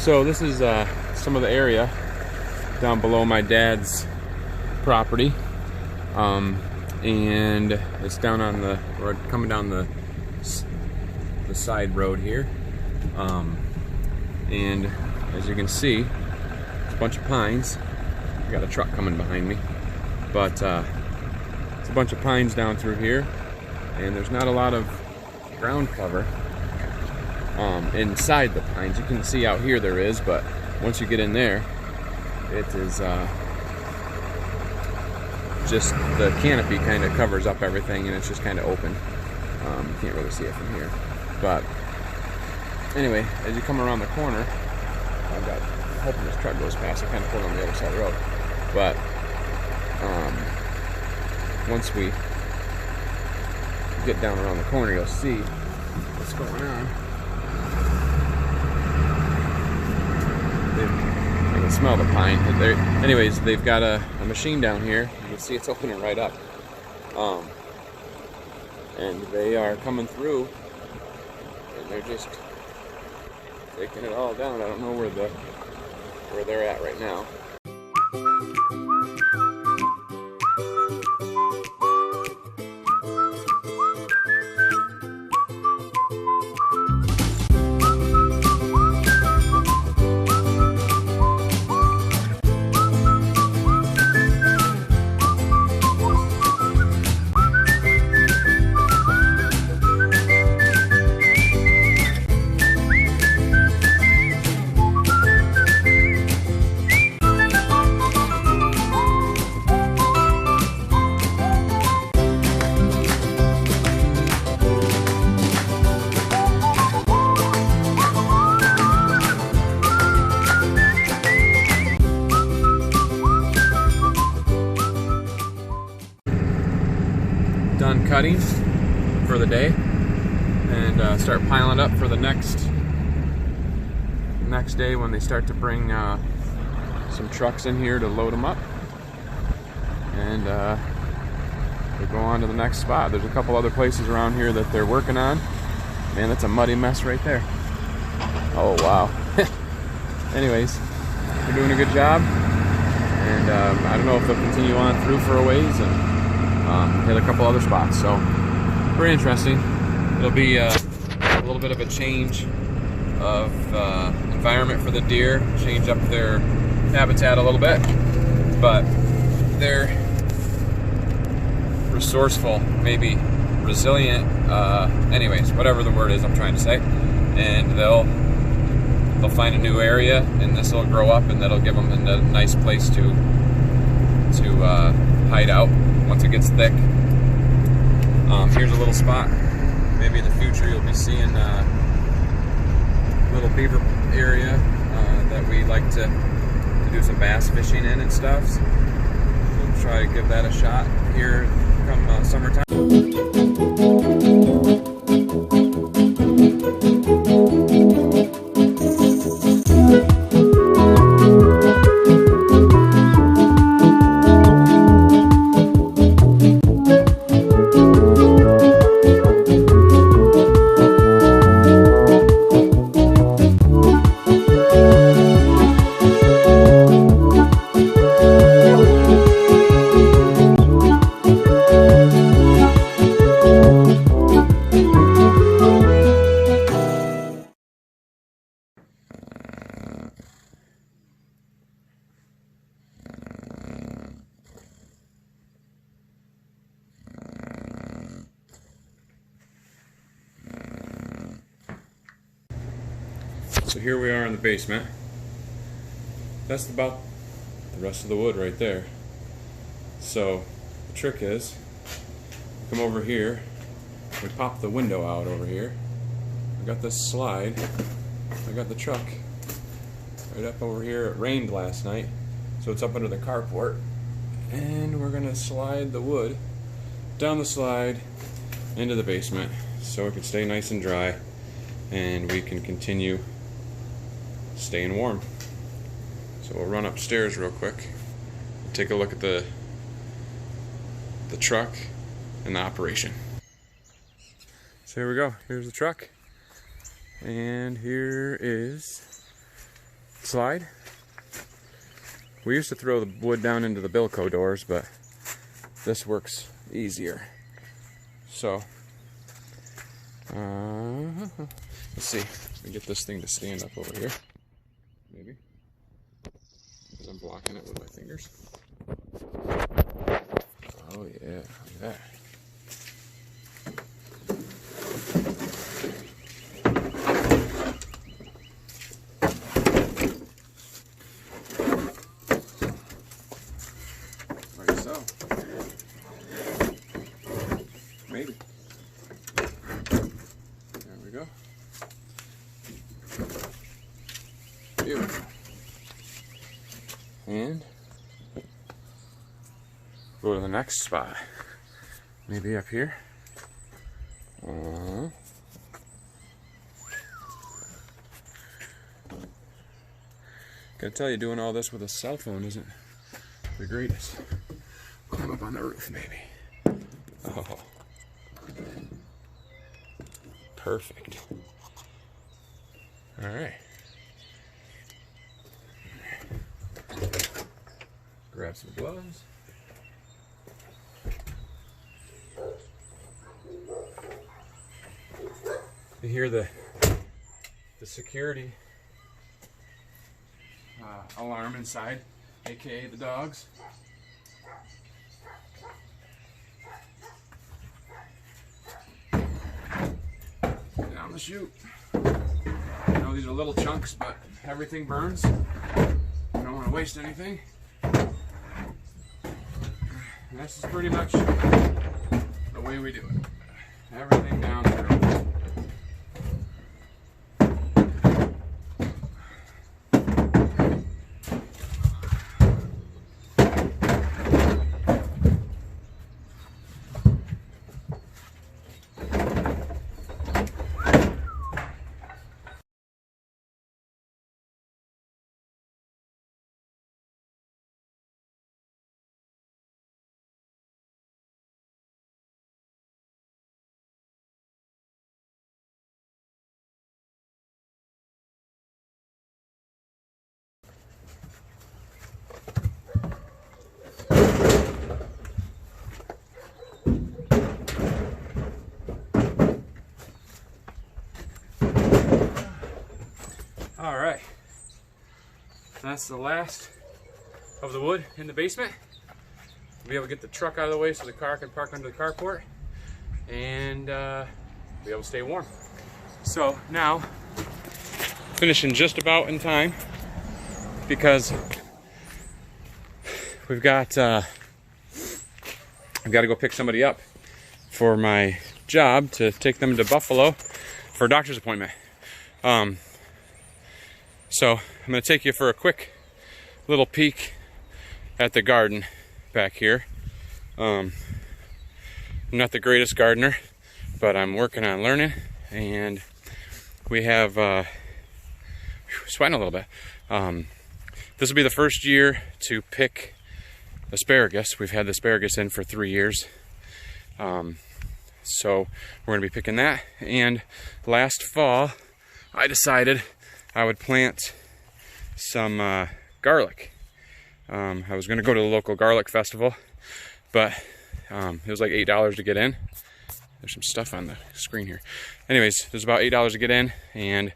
So this is some of the area down below my dad's property, and it's down on the road, coming down the side road here, and as you can see, it's a bunch of pines. I got a truck coming behind me, but it's a bunch of pines down through here, and there's not a lot of ground cover inside the pines. You can see out here there is, but once you get in there, it is just the canopy kind of covers up everything, and it's just kind of open. You can't really see it from here, but anyway, as you come around the corner, I'm hoping this truck goes past. I kind of pulled on the other side of the road, but once we get down around the corner, you'll see what's going on. I can smell the pine. Anyways, they've got a machine down here. You can see it's opening right up. And they are coming through, and they're just taking it all down. I don't know where they're at right now. Done cutting for the day, and start piling up for the next day when they start to bring some trucks in here to load them up, and we go on to the next spot. There's a couple other places around here that they're working on. Man, that's a muddy mess right there. Oh wow. Anyways, they're doing a good job, and I don't know if they'll continue on through for a ways and hit a couple other spots, so very interesting. It'll be a little bit of a change of environment for the deer, change up their habitat a little bit, but they're resourceful, maybe resilient, anyways, whatever the word is I'm trying to say, and they'll find a new area, and this will grow up, and that'll give them a nice place to hide out once it gets thick. Here's a little spot. Maybe in the future you'll be seeing a little beaver area that we like to do some bass fishing in and stuff. So we'll try to give that a shot here come summertime. So here we are in the basement. That's about the rest of the wood right there. So the trick is, come over here, we pop the window out over here. I got this slide, I got the truck right up over here. It rained last night, so it's up under the carport, and we're gonna slide the wood down the slide into the basement so it can stay nice and dry, and we can continue staying warm. So we'll run upstairs real quick and take a look at the truck and the operation. So here we go. Here's the truck, and here is slide. We used to throw the wood down into the Bilco doors, but this works easier. So, let's see. Let me get this thing to stand up over here. Maybe. Because I'm blocking it with my fingers. Oh yeah, look at that. Like so. Maybe. There we go. Beautiful. And go to the next spot. Maybe up here. Gotta tell you, doing all this with a cell phone isn't the greatest. Climb up on the roof, maybe. Oh. Perfect. Alright. Grab some gloves. You hear the security alarm inside, aka the dogs. Down the chute. I know these are little chunks, but everything burns. I don't want to waste anything. And this is pretty much the way we do it. Everything down through. All right, that's the last of the wood in the basement. We'll be able to get the truck out of the way so the car can park under the carport and be able to stay warm. So now, finishing just about in time because we've got to go pick somebody up for my job to take them to Buffalo for a doctor's appointment. So I'm going to take you for a quick little peek at the garden back here. I'm not the greatest gardener, but I'm working on learning, and we have sweating a little bit. This will be the first year to pick asparagus. We've had the asparagus in for 3 years. So we're going to be picking that. And last fall, I decided I would plant some garlic. I was going to go to the local garlic festival, but it was like $8 to get in. There's some stuff on the screen here. Anyways, it was about $8 to get in, and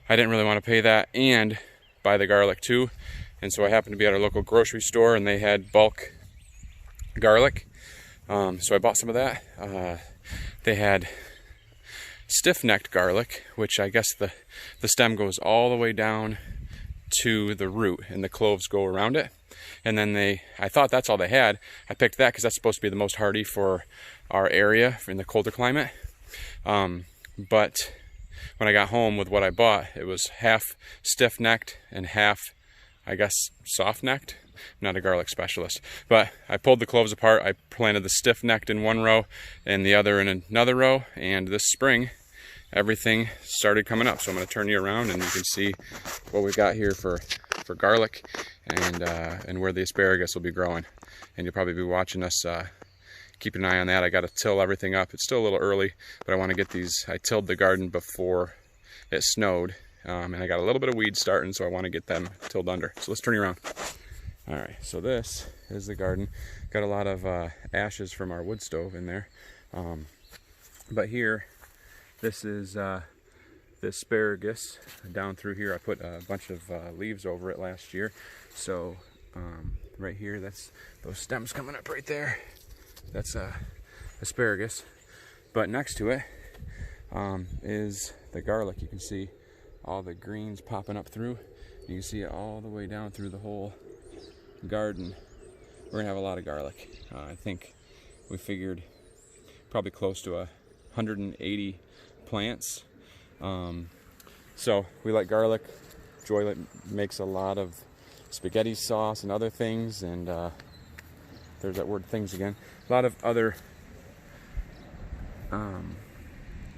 I didn't really want to pay that and buy the garlic too. And so I happened to be at our local grocery store, and they had bulk garlic. So I bought some of that. They had stiff-necked garlic, which I guess the stem goes all the way down to the root, and the cloves go around it. And then I thought that's all they had. I picked that because that's supposed to be the most hardy for our area in the colder climate. But when I got home with what I bought, it was half stiff-necked and half, I guess, soft-necked. I'm not a garlic specialist, but I pulled the cloves apart. I planted the stiff-necked in one row and the other in another row, and this spring everything started coming up. So I'm going to turn you around and you can see what we've got here for garlic and where the asparagus will be growing. And you'll probably be watching us keep an eye on that. I got to till everything up. It's still a little early, but I want to get these. I tilled the garden before it snowed, and I got a little bit of weeds starting, so I want to get them tilled under. So let's turn you around. All right, so this is the garden. Got a lot of ashes from our wood stove in there. But here, this is the asparagus. Down through here, I put a bunch of leaves over it last year. So right here, that's those stems coming up right there. That's asparagus. But next to it is the garlic. You can see all the greens popping up through. You can see it all the way down through the whole garden. We're gonna have a lot of garlic. I think we figured probably close to 180 plants. So we like garlic. Joy makes a lot of spaghetti sauce and other things, and there's that word things again. A lot of other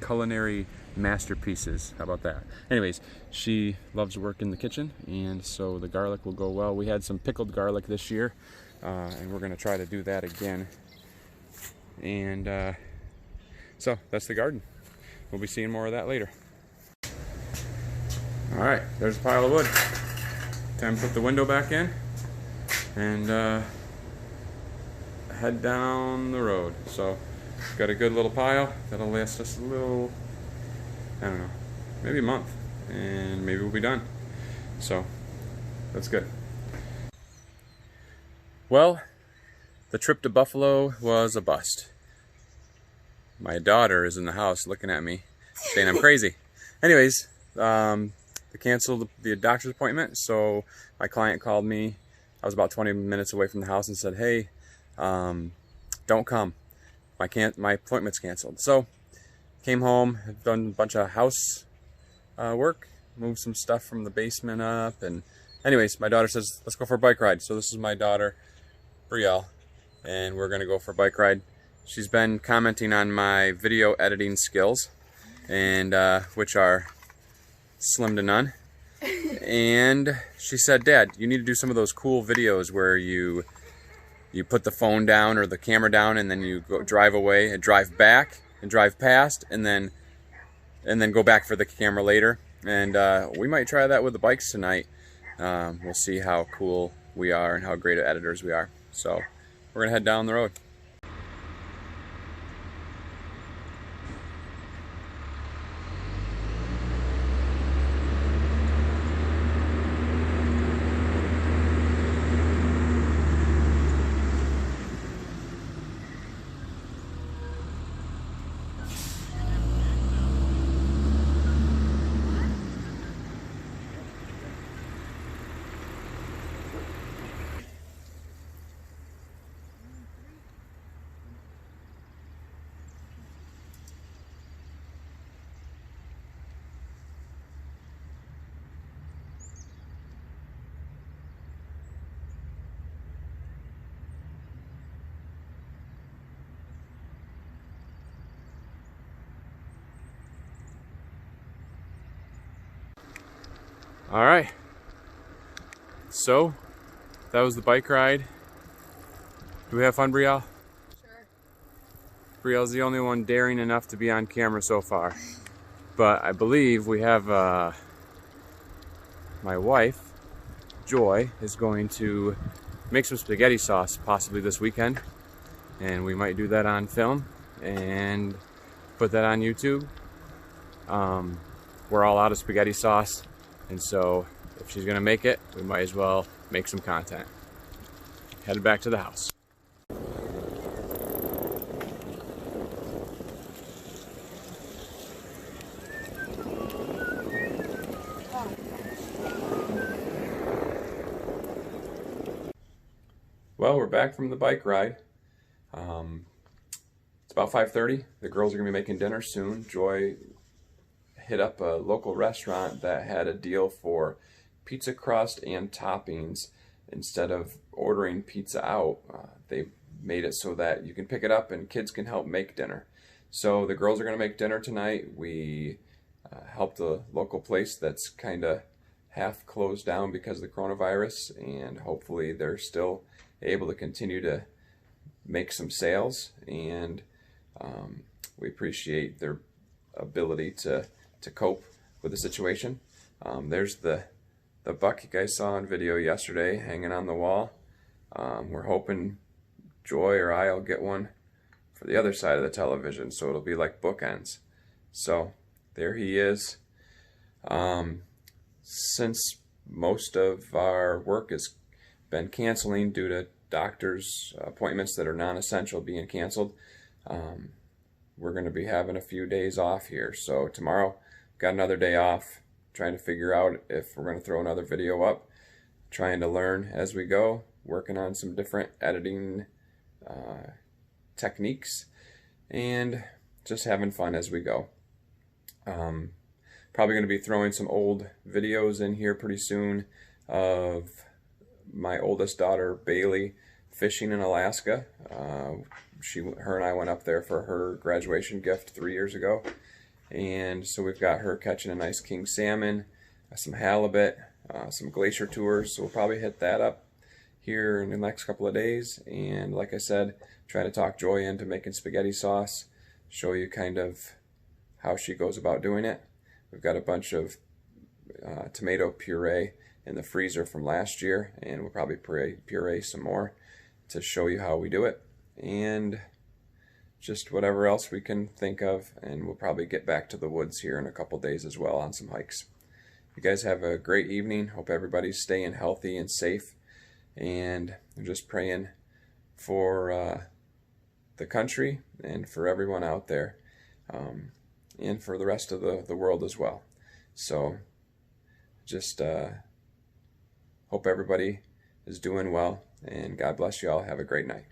culinary masterpieces. How about that? Anyways, she loves to work in the kitchen, and so the garlic will go well. We had some pickled garlic this year, and we're going to try to do that again. And so that's the garden. We'll be seeing more of that later. All right, there's a pile of wood. Time to put the window back in and head down the road. So got a good little pile that'll last us a little, I don't know, maybe a month, and maybe we'll be done. So that's good. Well, the trip to Buffalo was a bust. My daughter is in the house looking at me saying I'm crazy. Anyways, they canceled the doctor's appointment, so my client called me. I was about 20 minutes away from the house and said, hey, don't come. My appointment's canceled. So came home, have done a bunch of house work, moved some stuff from the basement up, and anyways, my daughter says, let's go for a bike ride. So this is my daughter, Brielle, and we're gonna go for a bike ride. She's been commenting on my video editing skills, and which are slim to none. And she said, Dad, you need to do some of those cool videos where you put the phone down or the camera down, and then you go drive away and drive back and drive past, and then go back for the camera later. And we might try that with the bikes tonight. We'll see how cool we are and how great of editors we are. So we're gonna head down the road. All right, so that was the bike ride. Do we have fun, Brielle? Sure. Brielle's the only one daring enough to be on camera so far. But I believe we have my wife, Joy, is going to make some spaghetti sauce possibly this weekend. And we might do that on film and put that on YouTube. We're all out of spaghetti sauce. And so, if she's gonna make it, we might as well make some content. Headed back to the house. Well, we're back from the bike ride. It's about 5:30. The girls are gonna be making dinner soon. Joy hit up a local restaurant that had a deal for pizza crust and toppings. Instead of ordering pizza out, they made it so that you can pick it up and kids can help make dinner. So the girls are going to make dinner tonight. We helped the local place that's kind of half closed down because of the coronavirus, and hopefully they're still able to continue to make some sales, and we appreciate their ability to cope with the situation. There's the buck you guys saw on video yesterday hanging on the wall. We're hoping Joy or I'll get one for the other side of the television, so it'll be like bookends. So there he is. Since most of our work has been canceling due to doctor's appointments that are non-essential being canceled, we're going to be having a few days off here. So tomorrow, got another day off, trying to figure out if we're going to throw another video up, trying to learn as we go, working on some different editing techniques, and just having fun as we go. Probably going to be throwing some old videos in here pretty soon of my oldest daughter Bailey fishing in Alaska. Her and I went up there for her graduation gift 3 years ago, and so we've got her catching a nice king salmon, some halibut, some glacier tours. So we'll probably hit that up here in the next couple of days. And like I said, try to talk Joy into making spaghetti sauce, show you kind of how she goes about doing it. We've got a bunch of tomato puree in the freezer from last year, and we'll probably puree some more to show you how we do it, and just whatever else we can think of. And we'll probably get back to the woods here in a couple days as well on some hikes. You guys have a great evening. Hope everybody's staying healthy and safe, and I'm just praying for the country and for everyone out there, and for the rest of the world as well. So just hope everybody is doing well, and God bless you all. Have a great night.